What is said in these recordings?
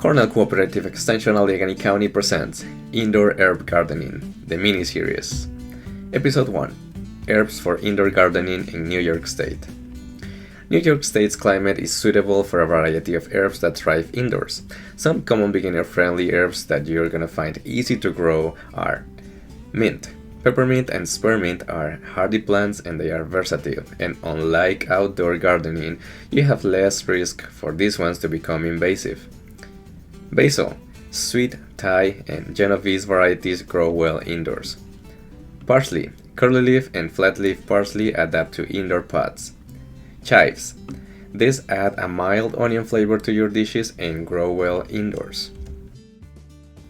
Cornell Cooperative Extension Allegany County presents Indoor Herb Gardening, the mini-series. Episode 1. Herbs for Indoor Gardening in New York State. New York State's climate is suitable for a variety of herbs that thrive indoors. Some common beginner-friendly herbs that you're gonna find easy to grow are mint. Peppermint and spearmint are hardy plants and they are versatile, and unlike outdoor gardening, you have less risk for these ones to become invasive. Basil, sweet, Thai, and Genovese varieties grow well indoors. Parsley, curly leaf and flat leaf parsley adapt to indoor pots. Chives, these add a mild onion flavor to your dishes and grow well indoors.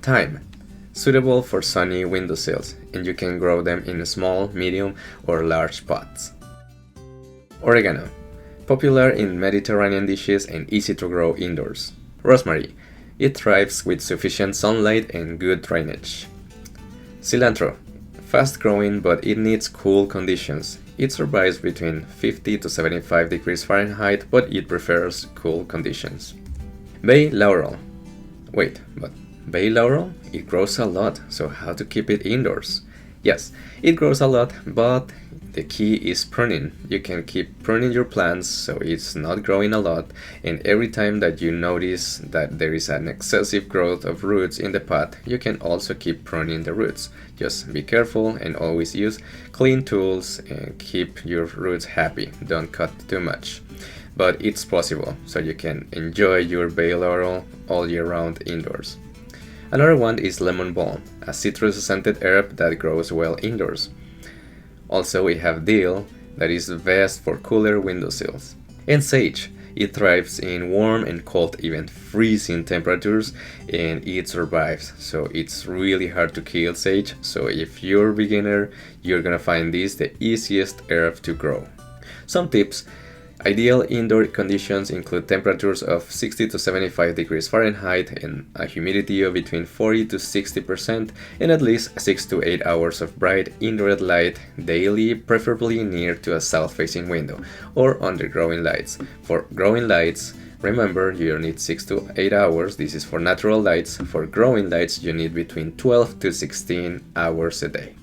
Thyme, suitable for sunny windowsills, and you can grow them in small, medium, or large pots. Oregano, popular in Mediterranean dishes and easy to grow indoors. Rosemary, it thrives with sufficient sunlight and good drainage. Cilantro, fast growing but it needs cool conditions. It survives between 50 to 75 degrees Fahrenheit, but it prefers cool conditions. Bay laurel. But bay laurel? It grows a lot, so how to keep it indoors? Yes, it grows a lot, but the key is pruning. You can keep pruning your plants so it's not growing a lot, and every time that you notice that there is an excessive growth of roots in the pot, you can also keep pruning the roots. Just be careful and always use clean tools and keep your roots happy. Don't cut too much. But it's possible, so you can enjoy your bay laurel all year round indoors. Another one is lemon balm, a citrus-scented herb that grows well indoors. Also, we have dill, that is best for cooler windowsills. And sage, it thrives in warm and cold, even freezing temperatures, and it survives. So it's really hard to kill sage, so if you're a beginner, you're gonna find this the easiest herb to grow. Some tips. Ideal indoor conditions include temperatures of 60 to 75 degrees Fahrenheit and a humidity of between 40 to 60% and at least 6 to 8 hours of bright indirect light daily, preferably near to a south-facing window or under growing lights. For growing lights, remember you need 6 to 8 hours. This is for natural lights. For growing lights, you need between 12 to 16 hours a day.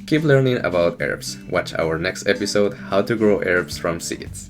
Keep learning about herbs. Watch our next episode, How to Grow Herbs from Seeds.